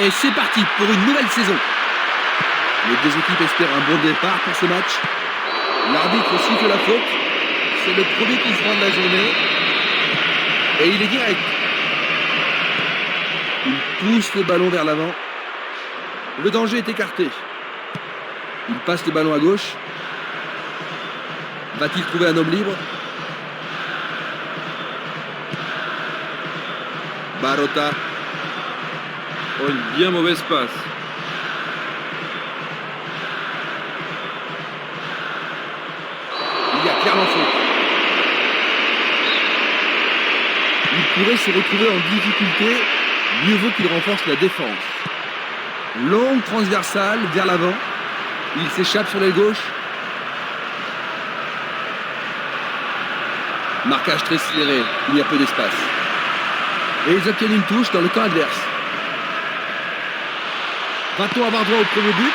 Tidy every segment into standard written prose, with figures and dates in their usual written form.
Et c'est parti pour une nouvelle saison. Les deux équipes espèrent un bon départ pour ce match. L'arbitre siffle la faute. C'est le premier coup franc de la journée. Et il est direct. Il pousse le ballon vers l'avant. Le danger est écarté. Il passe le ballon à gauche. Va-t-il trouver un homme libre? Barota. Oh, une bien mauvaise passe. Il y a clairement faute. Il pourrait se retrouver en difficulté. Mieux vaut qu'il renforce la défense. Longue transversale vers l'avant. Il s'échappe sur l'aile gauche. Marquage très serré. Il y a peu d'espace. Et ils obtiennent une touche dans le camp adverse. Va-t-on avoir droit au premier but?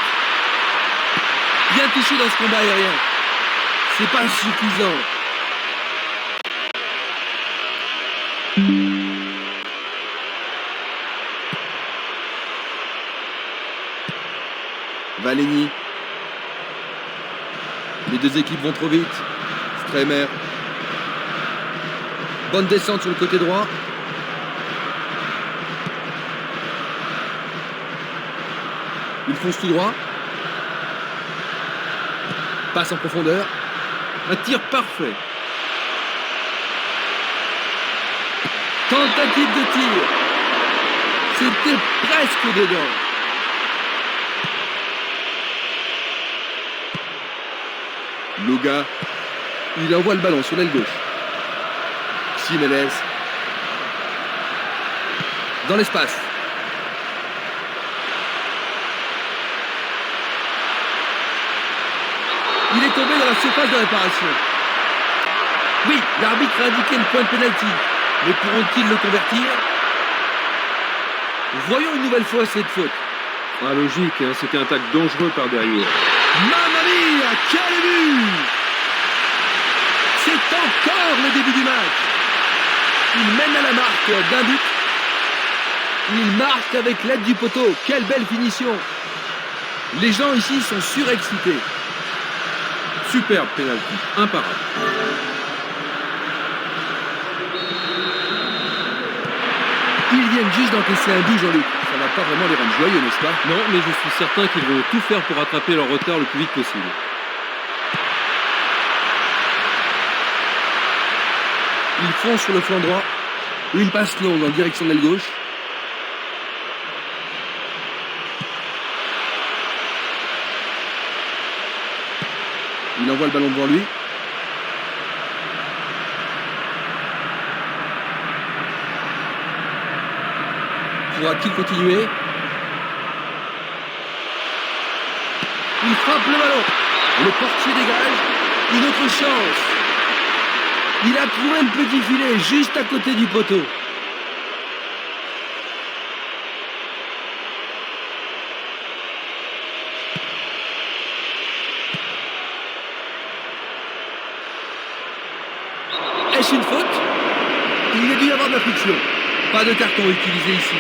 Bien touché dans ce combat aérien. C'est pas suffisant. Valeni. Les deux équipes vont trop vite. Stremer. Bonne descente sur le côté droit. Il fonce tout droit. Passe en profondeur. Un tir parfait. Tentative de tir. C'était presque dedans. Luga. Il envoie le ballon sur l'aile gauche. Jiménez. Dans l'espace. Il est tombé dans la surface de réparation. Oui, l'arbitre a indiqué le point de pénalty. Mais pourront-ils le convertir? Voyons une nouvelle fois cette faute. Ah, logique, hein, c'était un tacle dangereux par derrière. Mamma mia, quel but! C'est encore le début du match. Il mène à la marque d'un but. Il marque avec l'aide du poteau. Quelle belle finition. Les gens ici sont surexcités. Superbe pénalty, imparable. Ils viennent juste d'encaisser un but, Jean-Luc. Ça va pas vraiment les rendre joyeux, n'est-ce pas? Non, mais je suis certain qu'ils vont tout faire pour rattraper leur retard le plus vite possible. Ils foncent sur le flanc droit. Une passe longue en direction de l'aile gauche. Il envoie le ballon devant lui. Pourra-t-il continuer? Il frappe le ballon. Le portier dégage. Une autre chance. Il a trouvé le petit filet juste à côté du poteau. Est-ce une faute? Il a dû y avoir de la friction. Pas de carton utilisé ici.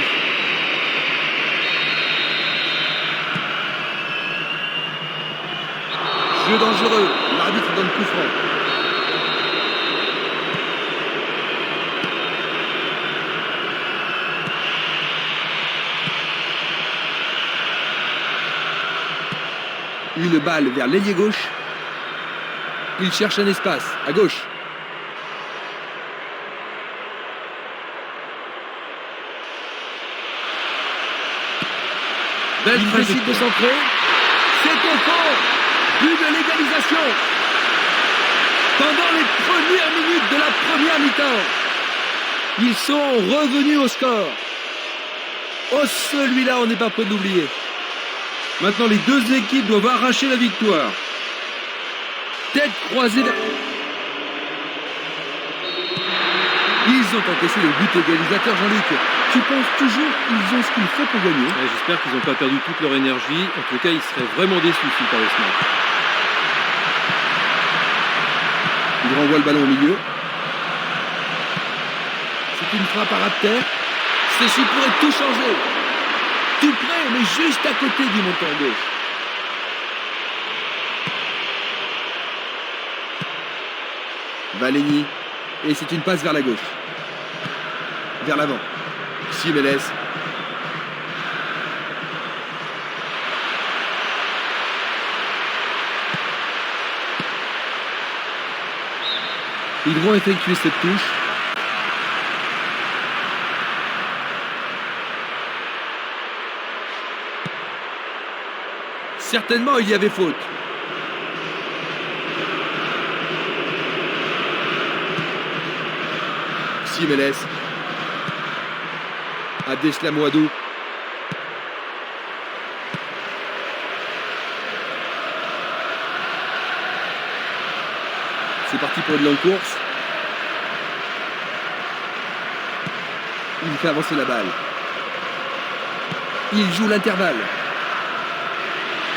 Jeu dangereux. L'arbitre donne coup franc. Une balle vers l'ailier gauche. Il cherche un espace, à gauche. Il décide de centrer. C'est au fond. But de l'égalisation. Pendant les premières minutes de la première mi-temps, ils sont revenus au score. Oh, celui-là, on n'est pas prêt de l'oublier. Maintenant, les deux équipes doivent arracher la victoire. Tête croisée. Ils ont encaissé le but égalisateur, Jean-Luc. Tu penses toujours qu'ils ont ce qu'il faut pour gagner? Ouais, j'espère qu'ils n'ont pas perdu toute leur énergie. En tout cas, ils seraient vraiment déçus s'ils perdent ce match. Il renvoie le ballon au milieu. C'est une frappe à ras de terre. Ceci pourrait tout changer. tout près, mais juste à côté du montant gauche. Valeni, et c'est une passe vers la gauche. Vers l'avant. Jiménez. Ils vont effectuer cette touche. Certainement, il y avait faute. Jiménez. Abdeslam Ouadou. C'est parti pour une longue course. Il fait avancer la balle. Il joue l'intervalle.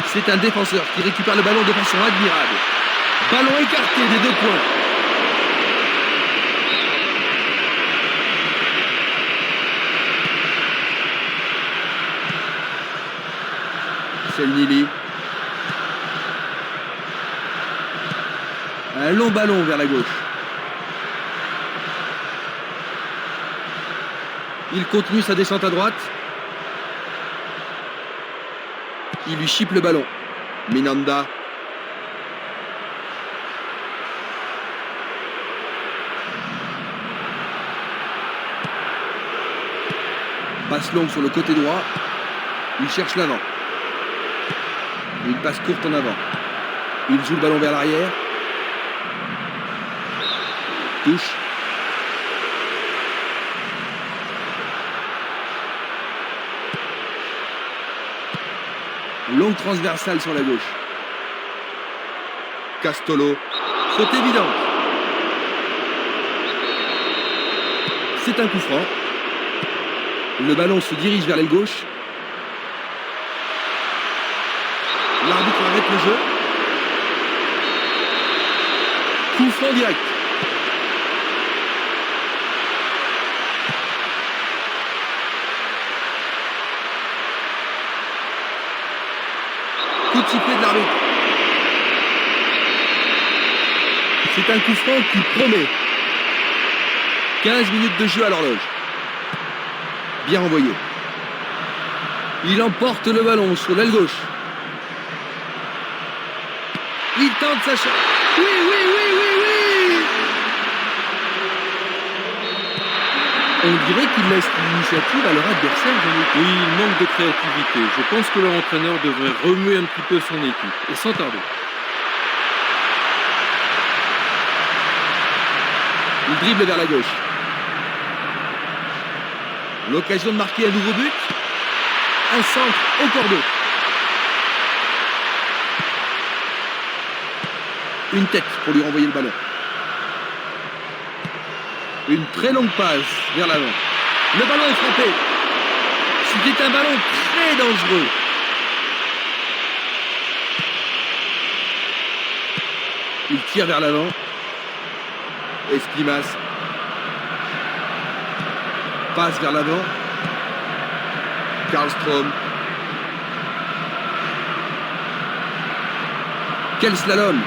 C'est un défenseur qui récupère le ballon de façon admirable. Ballon écarté des deux points. Selnili. Un long ballon vers la gauche. Il continue sa descente à droite. Il lui chipe le ballon. Minanda. Passe longue sur le côté droit. Il cherche l'avant. Une passe courte en avant. Il joue le ballon vers l'arrière. Touche. Longue transversale sur la gauche. Castolo. Faute évidente. C'est un coup franc. Le ballon se dirige vers l'aile gauche. L'arbitre arrête le jeu. Coup franc direct. Coup de sifflet de l'arbitre. C'est un coup franc qui promet. 15 minutes de jeu à l'horloge. Bien renvoyé. Il emporte le ballon sur l'aile gauche. Il tente sa chance. Oui, oui, oui, oui, oui. On dirait qu'il laisse l'initiative à leur adversaire. Oui, il manque de créativité. Je pense que leur entraîneur devrait remuer un petit peu son équipe, et sans tarder. Il dribble vers la gauche. L'occasion de marquer un nouveau but. Un centre au cordeau. Une tête pour lui renvoyer le ballon. Une très longue passe vers l'avant. Le ballon est frappé. C'était un ballon très dangereux. Il tire vers l'avant. Esquimas. Passe vers l'avant. Karlström. Quel slalom!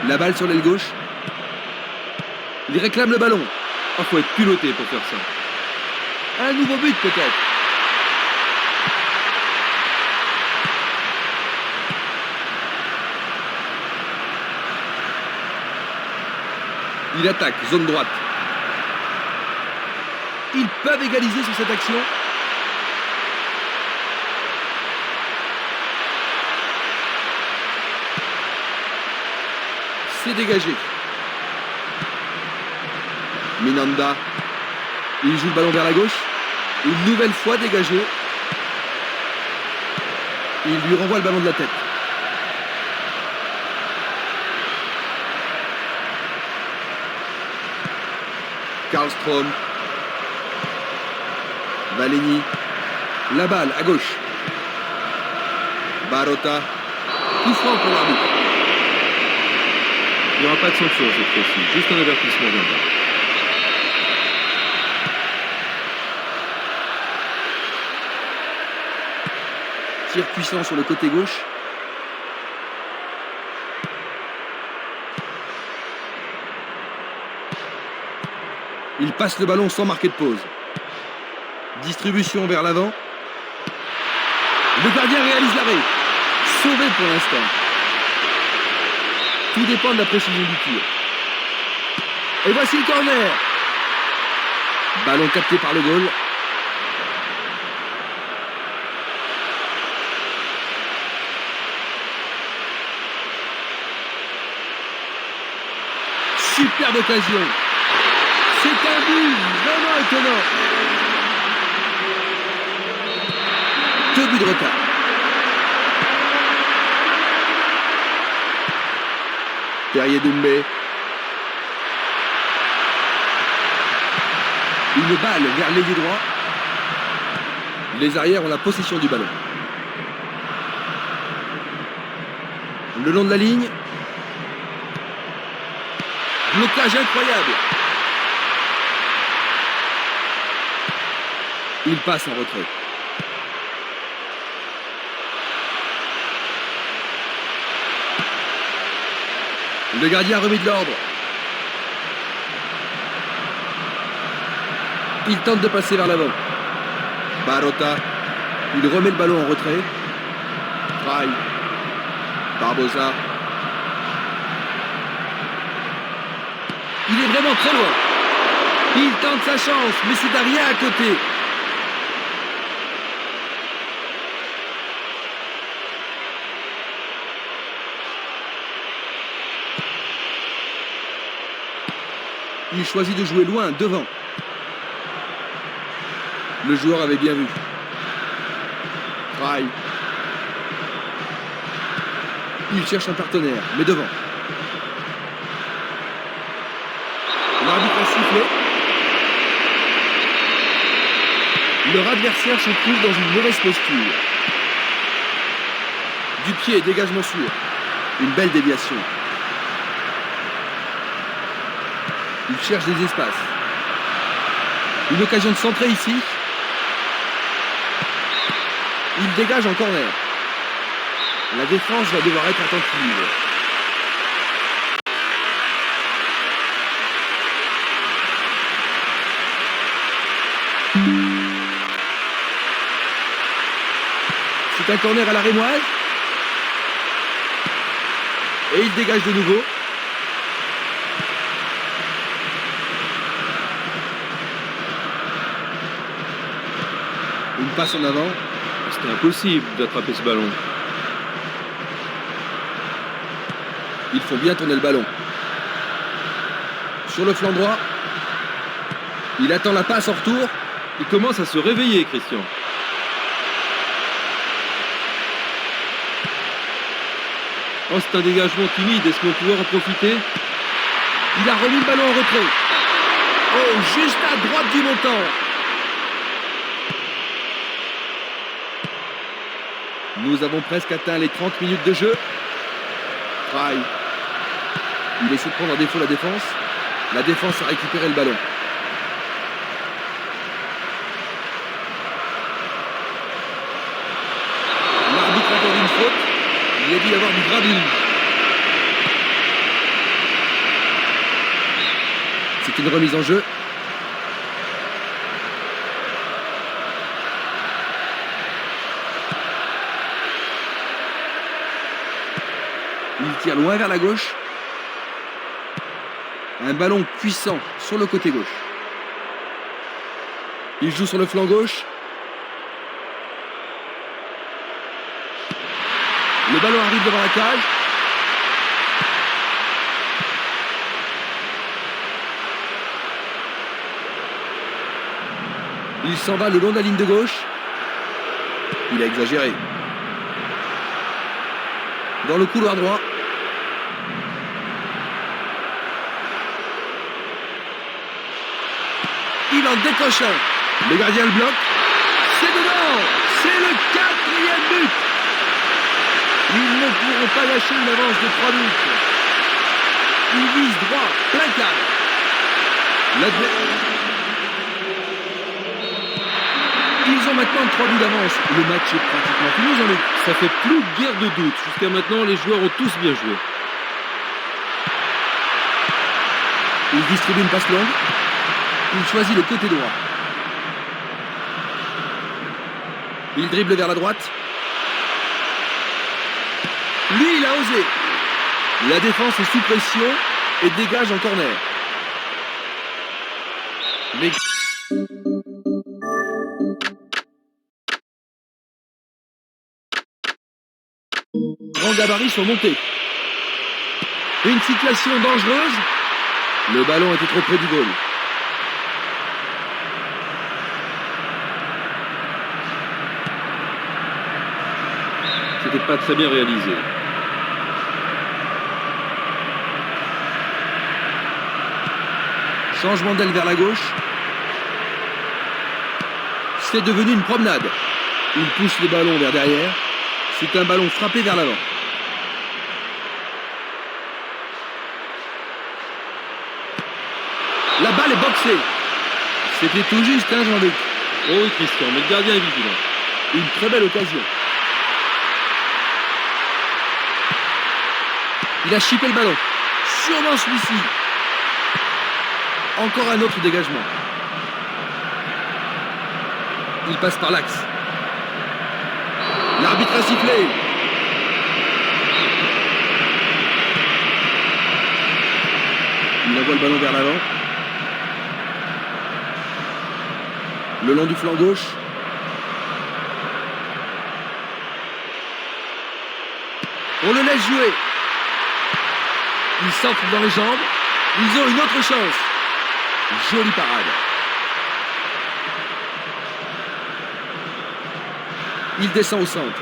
La balle sur l'aile gauche. Il réclame le ballon. Il faut être culotté pour faire ça. Un nouveau but peut-être. Il attaque, zone droite. Ils peuvent égaliser sur cette action. C'est dégagé. Minanda. Il joue le ballon vers la gauche. Une nouvelle fois dégagé. Il lui renvoie le ballon de la tête. Karlström. Valeni. La balle à gauche. Barota. Coup franc pour l'arbitre. Il n'y aura pas de sanction cette fois-ci, juste un avertissement d'un bar. Tir puissant sur le côté gauche. Il passe le ballon sans marquer de pause. Distribution vers l'avant. Le gardien réalise l'arrêt. Sauvé pour l'instant. Tout dépend de la précision du tir. Et voici le corner. Ballon capté par le goal. Superbe occasion. C'est un but vraiment étonnant. 2 buts de retard. Terrier Doumbé. Une balle vers l'ailier droit. Les arrières ont la possession du ballon. Le long de la ligne. Blocage incroyable. Il passe en retrait. Le gardien a remis de l'ordre. Il tente de passer vers l'avant. Barota. Il remet le ballon en retrait. Fry. Barbosa. Il est vraiment très loin. Il tente sa chance, mais c'est Daria à côté. Il choisit de jouer loin, devant. Le joueur avait bien vu. Fry. Il cherche un partenaire, mais devant. L'arbitre a sifflé. Leur adversaire se trouve dans une mauvaise posture. Du pied, dégagement sûr. Une belle déviation. Il cherche des espaces. Une occasion de centrer ici. Il dégage en corner. La défense va devoir être attentive. C'est un corner à la rémoise. Et il dégage de nouveau. Une passe en avant. C'était impossible d'attraper ce ballon. Ils font bien tourner le ballon. Sur le flanc droit. Il attend la passe en retour. Il commence à se réveiller, Christian. Oh, c'est un dégagement timide. Est-ce qu'on va pouvoir en profiter? Il a remis le ballon en retrait. Oh, juste à droite du montant. Nous avons presque atteint les 30 minutes de jeu. Fry. Il essaie de prendre en défaut la défense. La défense a récupéré le ballon. L'arbitre accorde une faute. Il a dû y avoir du grabuge. C'est une remise en jeu. Il tire loin vers la gauche. Un ballon puissant sur le côté gauche. Il joue sur le flanc gauche. Le ballon arrive devant la cage. Il s'en va le long de la ligne de gauche. Il a exagéré. Dans le couloir droit. Il en décoche un. Le gardien le bloque. C'est dedans. C'est le 4e but. Ils ne pourront pas lâcher une avance de 3 buts. Ils visent droit, plein cadre. Ils ont maintenant 3 buts d'avance. Le match est pratiquement fini, Jean-Luc. Ça fait plus guère de doute. Jusqu'à maintenant, les joueurs ont tous bien joué. Il distribue une passe longue. Il choisit le côté droit. Il dribble vers la droite. Lui, il a osé. La défense est sous pression et dégage en corner. Les grands gabarits sont montés. Une situation dangereuse. Le ballon était trop près du goal. C'était pas très bien réalisé. Changement d'aile vers la gauche. C'est devenu une promenade. Il pousse le ballon vers derrière. C'est un ballon frappé vers l'avant. La balle est boxée. C'était tout juste, hein, Jean-Luc? Oh oui, Christian, mais le gardien est vigilant. Une très belle occasion. Il a chippé le ballon. Sûrement celui-ci. Encore un autre dégagement. Il passe par l'axe. L'arbitre a sifflé. Il envoie le ballon vers l'avant. Le long du flanc gauche. On le laisse jouer. Il centre dans les jambes. Ils ont une autre chance. Jolie parade. Il descend au centre.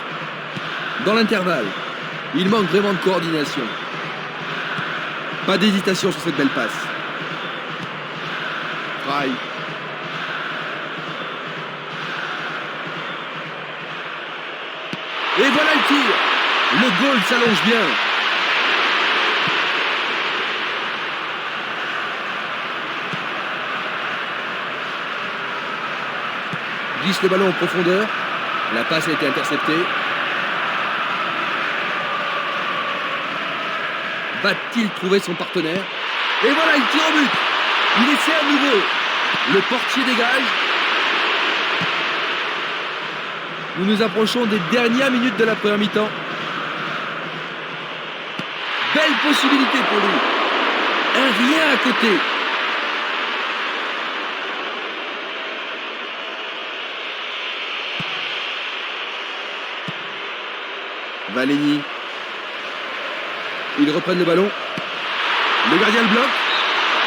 Dans l'intervalle, il manque vraiment de coordination. Pas d'hésitation sur cette belle passe. Fry. Et voilà le tir. Le goal s'allonge bien. Glisse le ballon en profondeur. La passe a été interceptée. Va-t-il trouver son partenaire? Et voilà, il tire au but. Il essaie à nouveau. Le portier dégage. Nous nous approchons des dernières minutes de la première mi-temps. Belle possibilité pour lui. Un rien à côté. Valény. Ils reprennent le ballon. Le gardien le bloque.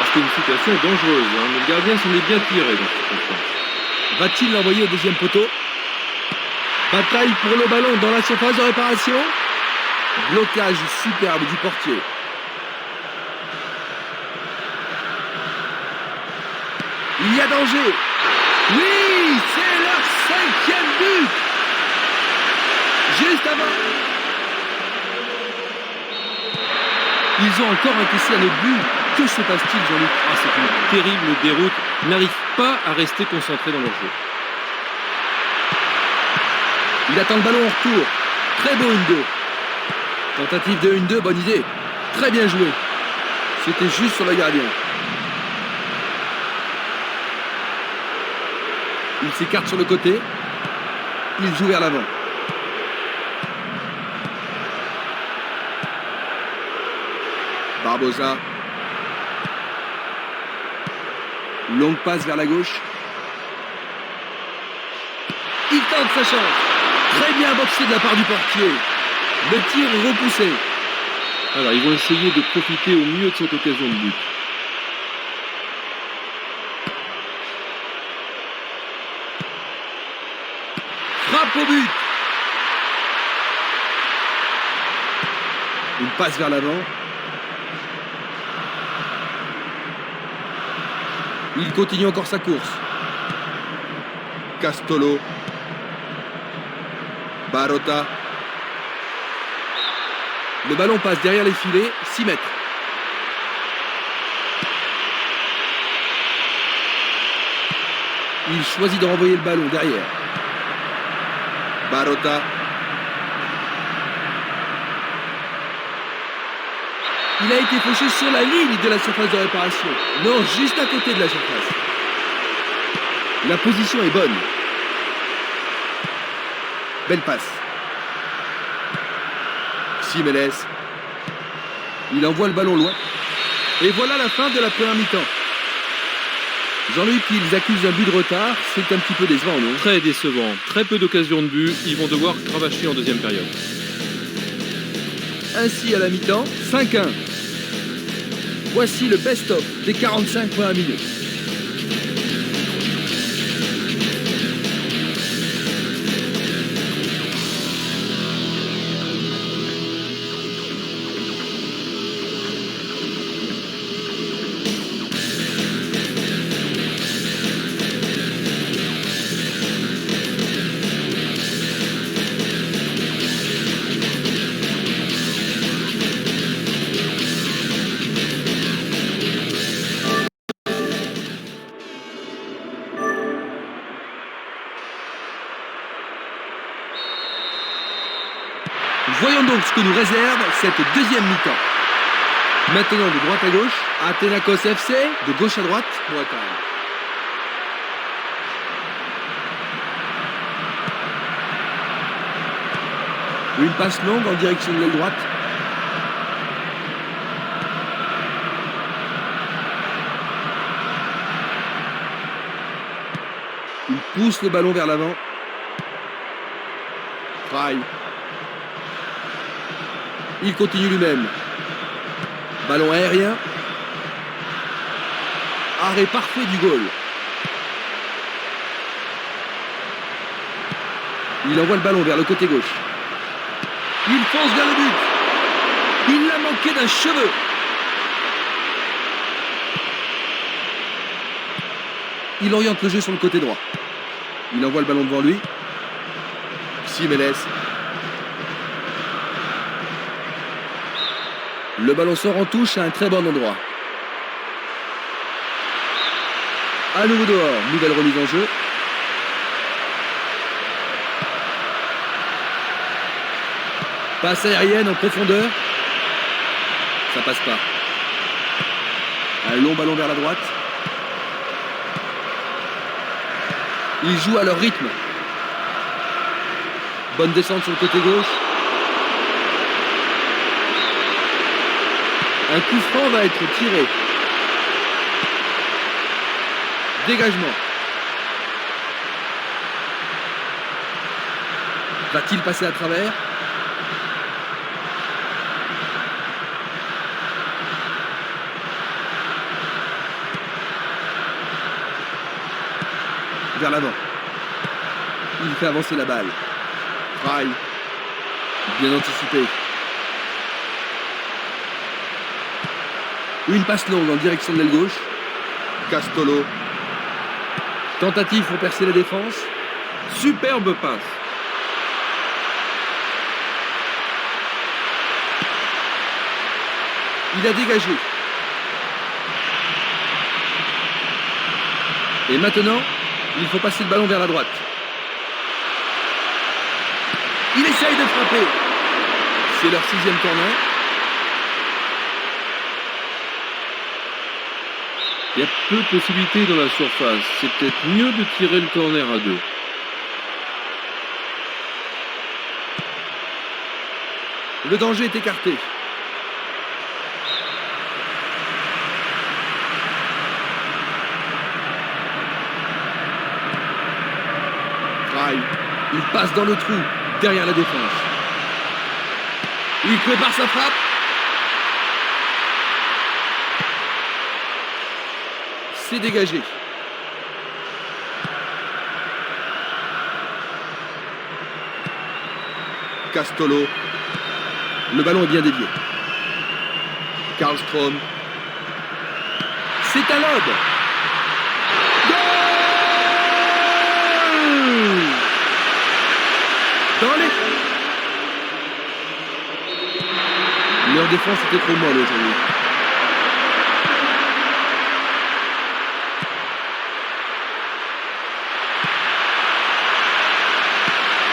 C'était une situation dangereuse, hein, mais le gardien s'en est bien tiré dans cette circonstance. Va-t-il l'envoyer au deuxième poteau? Bataille pour le ballon dans la surface de réparation. Blocage superbe du portier. Il y a danger. Oui, c'est leur 5e but. Juste avant. Ils ont encore encaissé un autre but. Que se passe-t-il, Jean-Luc? C'est une terrible déroute. Ils n'arrivent pas à rester concentrés dans leur jeu. Il attend le ballon en retour. Très beau 1-2. Tentative de 1-2, bonne idée. Très bien joué. C'était juste sur le gardien. Il s'écarte sur le côté. Il joue vers l'avant. Barbosa. Longue passe vers la gauche. Il tente sa chance. Très bien boxé de la part du portier. Le tir est repoussé. Alors, ils vont essayer de profiter au mieux de cette occasion de but. Frappe au but. Une passe vers l'avant. Il continue encore sa course. Castolo. Barota. Le ballon passe derrière les filets, 6 mètres. Il choisit de renvoyer le ballon derrière. Barota. Il a été fauché sur la ligne de la surface de réparation. Non, juste à côté de la surface. La position est bonne. Belle passe. Jiménez. Il envoie le ballon loin. Et voilà la fin de la première mi-temps. Jean-Luc, ils accusent un but de retard. C'est un petit peu décevant, non? Très décevant. Très peu d'occasions de but. Ils vont devoir cravacher en deuxième période. Ainsi à la mi-temps, 5-1. Voici le best-of des 45 premières minutes. Voyons donc ce que nous réserve cette deuxième mi-temps. Maintenant de droite à gauche, Athénakos FC, de gauche à droite, Bretagne. Une passe longue en direction de l'aile droite. Il pousse le ballon vers l'avant. Fry. Il continue lui-même. Ballon aérien. Arrêt parfait du goal. Il envoie le ballon vers le côté gauche. Il fonce vers le but. Il l'a manqué d'un cheveu. Il oriente le jeu sur le côté droit. Il envoie le ballon devant lui. Jiménez. Le ballon sort en touche à un très bon endroit. À nouveau dehors, nouvelle remise en jeu. Passe aérienne en profondeur. Ça passe pas. Un long ballon vers la droite. Ils jouent à leur rythme. Bonne descente sur le côté gauche. Un coup franc va être tiré. Dégagement. Va-t-il passer à travers? Vers l'avant. Il fait avancer la balle. Fry. Bien anticipé. Une passe longue en direction de l'aile gauche. Castolo. Tentative pour percer la défense. Superbe passe. Il a dégagé. Et maintenant, il faut passer le ballon vers la droite. Il essaye de frapper. C'est leur 6e corner. Il y a peu de possibilités dans la surface. C'est peut-être mieux de tirer le corner à 2. Le danger est écarté. Fry. Il passe dans le trou, derrière la défense. Il prépare sa frappe. C'est dégagé. Castolo. Le ballon est bien dévié. Karlstrom. C'est un lob. Goal! Dans les... Leur défense était trop molle aujourd'hui.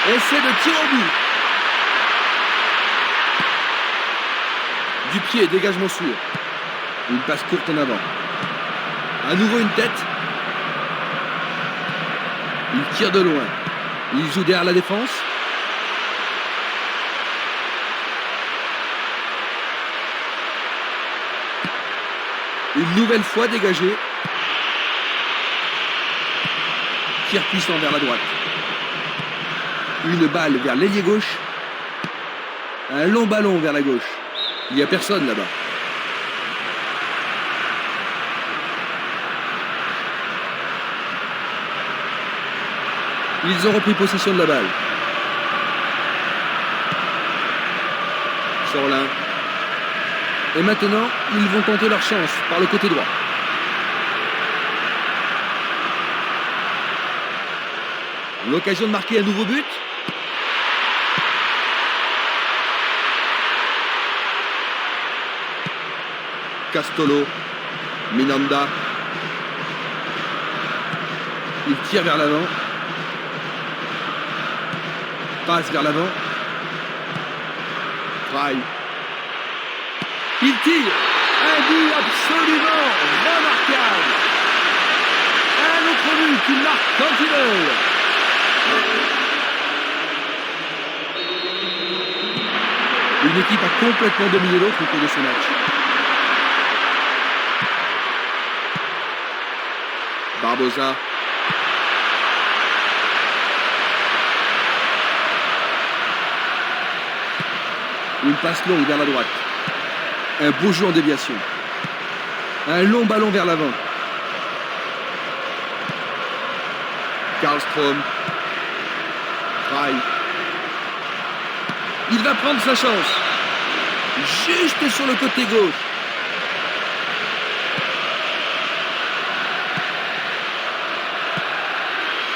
Essai de tir au but. Du pied, dégagement sûr. Une passe courte en avant. À nouveau une tête. Il tire de loin. Il joue derrière la défense. Une nouvelle fois dégagé. Tir puissant vers la droite. Une balle vers l'ailier gauche. Un long ballon vers la gauche. Il n'y a personne là-bas. Ils ont repris possession de la balle. Sorlin. Et maintenant, ils vont tenter leur chance par le côté droit. L'occasion de marquer un nouveau but. Castolo. Minanda. Il tire vers l'avant. Passe vers l'avant. Fry. Il tire. Un but absolument remarquable. Un autre but qu'il marque quand il veut. Une équipe a complètement dominé l'autre au cours de ce match. Barbosa. Une passe longue vers la droite. Un beau jeu en déviation. Un long ballon vers l'avant. Karlström. Fry. Il va prendre sa chance. Juste sur le côté gauche.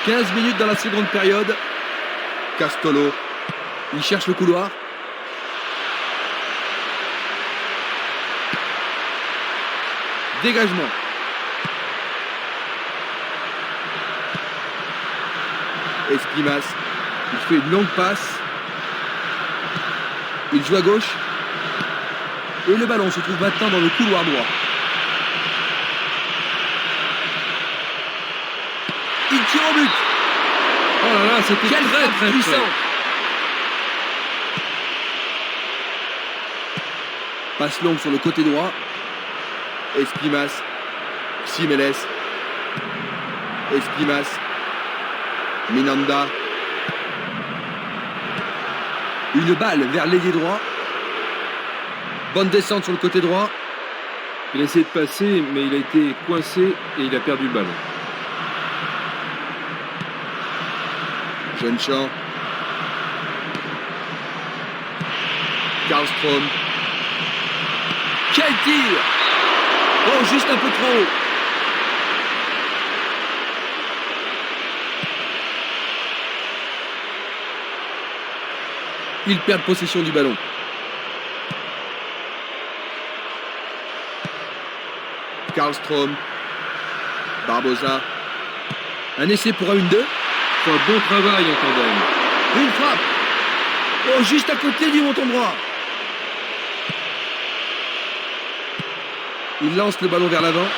« 15 minutes dans la seconde période. Castolo. Il cherche le couloir. Dégagement. Esquimas. Il fait une longue passe. Il joue à gauche. Et le ballon se trouve maintenant dans le couloir droit. Il tire au but. Oh là là, c'était très puissant. Passe longue sur le côté droit. Esquimas. Ximeles. Esquimas. Minanda. Une balle vers l'ailier droit. Bonne descente sur le côté droit. Il a essayé de passer, mais il a été coincé et il a perdu le ballon. Jeune champ. Karlström. Quel tir! Oh, juste un peu trop. Ils perdent possession du ballon. Karlström. Barbosa. Un essai pour un 1-2. C'est un bon travail en tandem. Une frappe. Oh, juste à côté du montant droit. Il lance le ballon vers l'avant.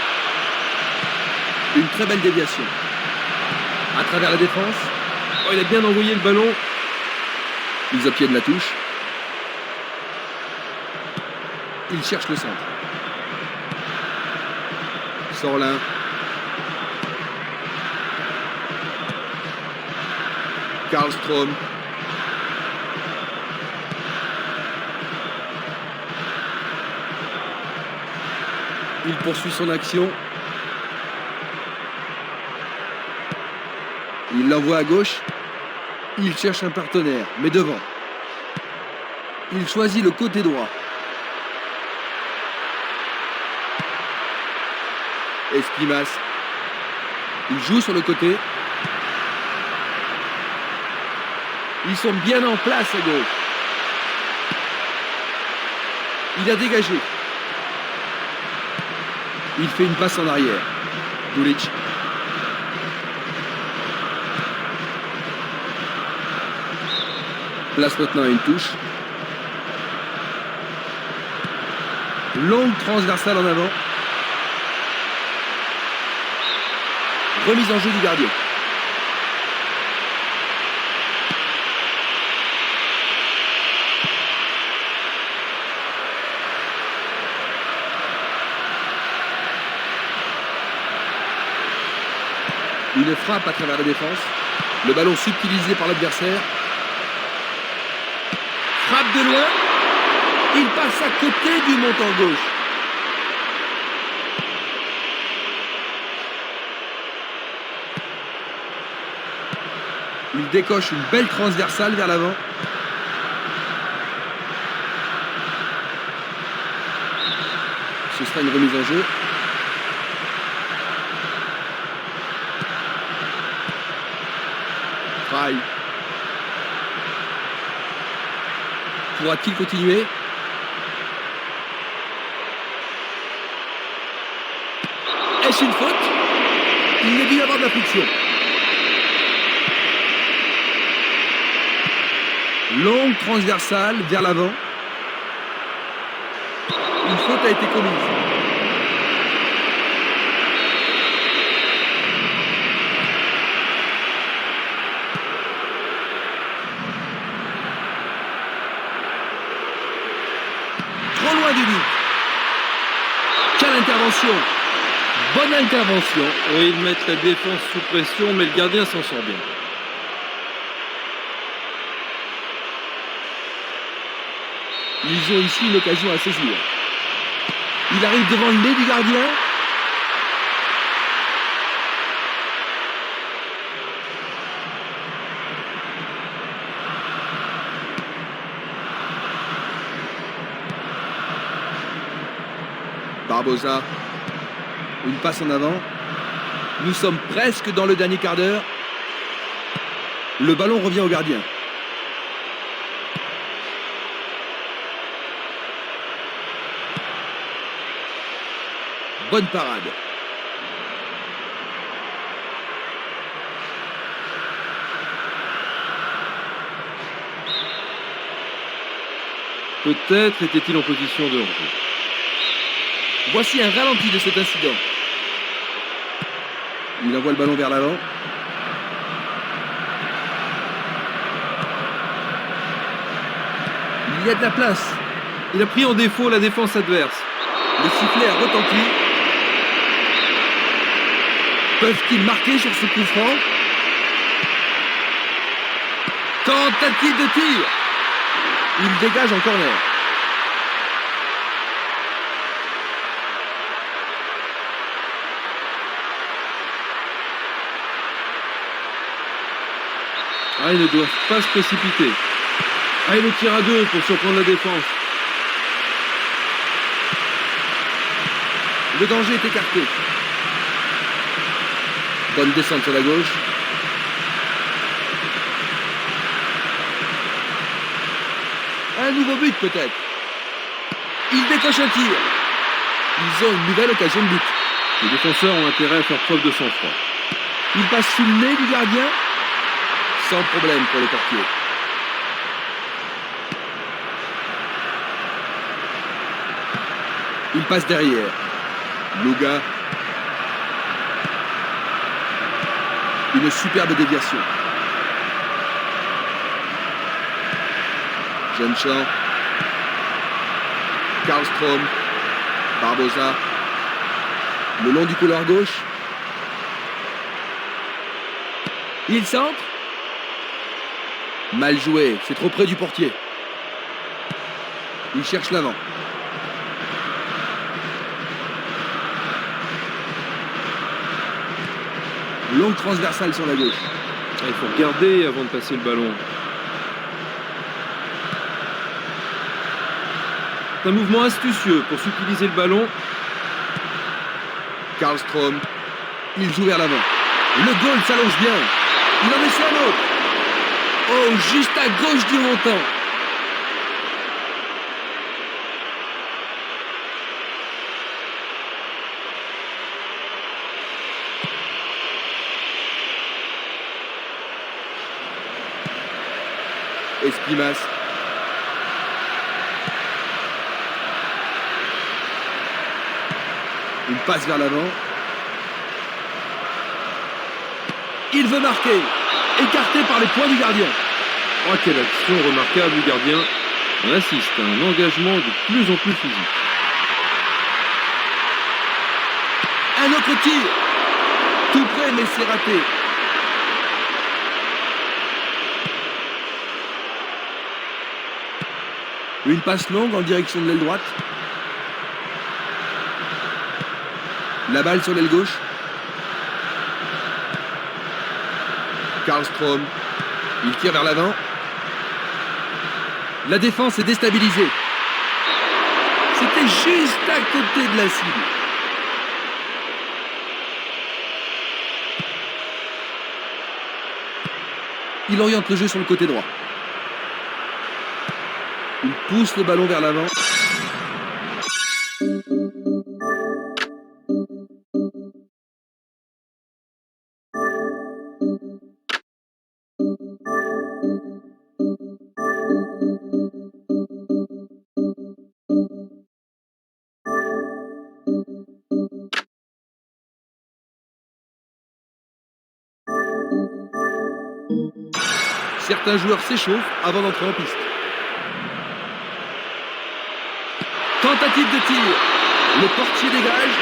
Une très belle déviation. À travers la défense. Oh, il a bien envoyé le ballon. Ils obtiennent la touche. Il cherche le centre. Sorlin. Karlström. Il poursuit son action. Il l'envoie à gauche. Il cherche un partenaire, mais devant. Il choisit le côté droit. Esquimas. Il joue sur le côté. Ils sont bien en place à gauche. Il a dégagé. Il fait une passe en arrière. Dulic. Place maintenant à une touche. Longue transversale en avant. Remise en jeu du gardien. Une frappe à travers la défense. Le ballon subtilisé par l'adversaire. Frappe de loin. Il passe à côté du montant gauche. Il décoche une belle transversale vers l'avant. Ce sera une remise en jeu. Fry. Pourra-t-il continuer? Est-ce une faute? Il y a dû y avoir de la friction. Longue transversale vers l'avant. Une faute a été commise. Trop loin du but. Quelle intervention! Bonne intervention. Oui, ils mettent la défense sous pression, mais le gardien s'en sort bien. Ils ont ici une occasion à saisir. Il arrive devant le nez du gardien. Barbosa. Une passe en avant. Nous sommes presque dans le dernier quart d'heure. Le ballon revient au gardien. Bonne parade. Peut-être était-il en position de hors-jeu. Voici un ralenti de cet incident. Il envoie le ballon vers l'avant. Il y a de la place. Il a pris en défaut la défense adverse. Le sifflet a retenti. Peuvent-ils marquer sur ce coup franc? Tentative de tir. Il dégage en corner. Ah, ils ne doivent pas se précipiter. Ah, il le tire à deux pour surprendre la défense. Le danger est écarté. Bonne descente sur la gauche. Un nouveau but peut-être. Il décoche un tir. Ils ont une nouvelle occasion de but. Les défenseurs ont intérêt à faire preuve de sang-froid. Il passe sous le nez du gardien. Sans problème pour le portier. Il passe derrière. Luga. Une superbe déviation. Jean-Champ. Karlstrom. Barbosa. Le long du couloir gauche. Il centre. Mal joué, c'est trop près du portier. Il cherche l'avant. Longue transversale sur la gauche. Il faut regarder avant de passer le ballon. C'est un mouvement astucieux pour subtiliser le ballon. Karlstrom. Il joue vers l'avant. Le goal s'allonge bien. Il en essaie un autre. Oh, juste à gauche du montant. Et Espimas. Une passe vers l'avant. Il veut marquer. Écarté par les poings du gardien. Oh, quelle action remarquable du gardien. On assiste à un engagement de plus en plus physique. Un autre tir. Tout près, mais c'est raté. Une passe longue en direction de l'aile droite. La balle sur l'aile gauche. Karlström. Il tire vers l'avant. La défense est déstabilisée. C'était juste à côté de la cible. Il oriente le jeu sur le côté droit. Il pousse le ballon vers l'avant. Certains joueurs s'échauffent avant d'entrer en piste. Tentative de tir. Le portier dégage.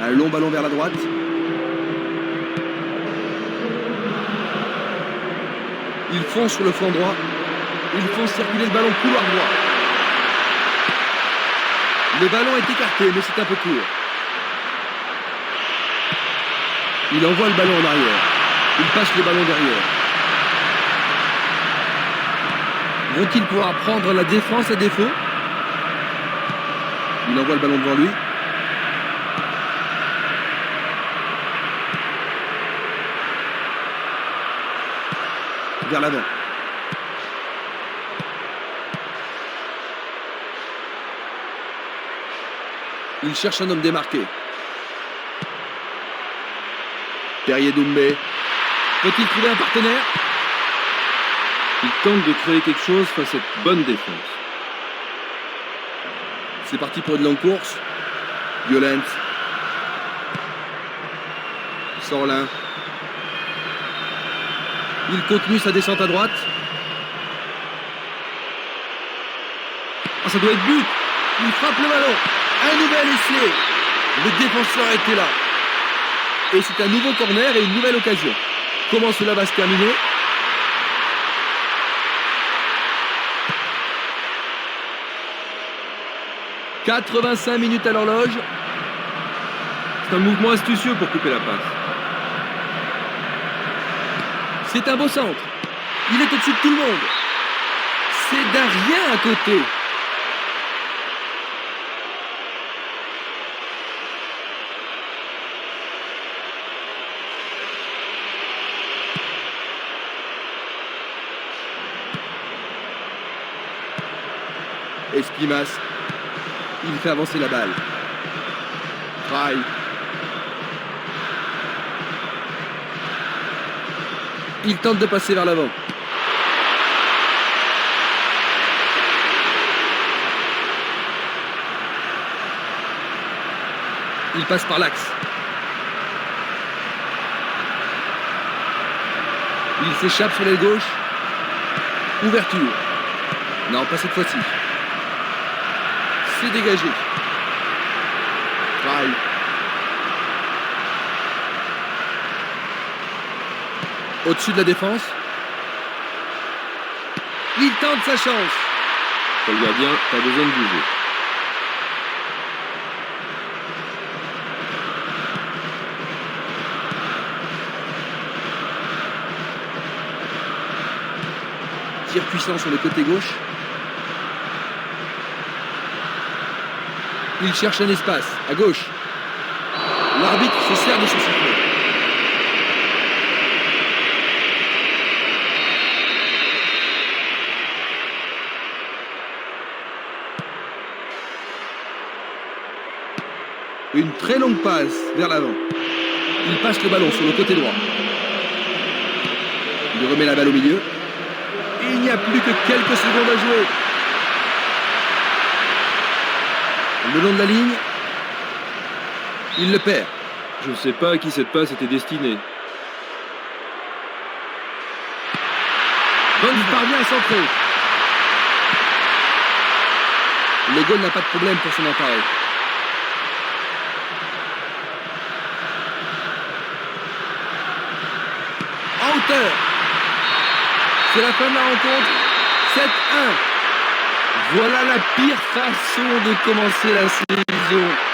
Un long ballon vers la droite. Ils foncent sur le flanc droit. Ils font circuler le ballon couloir droit. Le ballon est écarté, mais c'est un peu court. Il envoie le ballon en arrière. Il passe le ballon derrière. Vont-ils pouvoir prendre la défense à défaut? Il envoie le ballon devant lui. Vers l'avant. Il cherche un homme démarqué. Terrier Doumbé. Peut-il trouver un partenaire? Il tente de créer quelque chose face à cette bonne défense. C'est parti pour une longue course. Violent. Sorlin. Il continue sa descente à droite. Ah, ça doit être but. Il frappe le ballon. Un nouvel essai. Le défenseur était là. Et c'est un nouveau corner et une nouvelle occasion. Comment cela va se terminer? « 85 minutes à l'horloge. » C'est un mouvement astucieux pour couper la passe. C'est un beau centre. Il est au-dessus de tout le monde. C'est d'un rien à côté. Espimas. Il fait avancer la balle. Frey. Il tente de passer vers l'avant. Il passe par l'axe. Il s'échappe sur l'aile gauche. Ouverture. Non, pas cette fois-ci. C'est dégagé. Frey. Au-dessus de la défense. Il tente sa chance. Pour le gardien, pas besoin de bouger. Tir puissant sur le côté gauche. Il cherche un espace, à gauche. L'arbitre se sert de son sifflet. Une très longue passe vers l'avant. Il passe le ballon sur le côté droit. Il remet la balle au milieu. Et il n'y a plus que quelques secondes à jouer. Le long de la ligne, il le perd. Je ne sais pas à qui cette passe était destinée. Il parvient à centrer. Le goal n'a pas de problème pour s'en emparer. En hauteur. C'est la fin de la rencontre. 7-1. Voilà la pire façon de commencer la saison.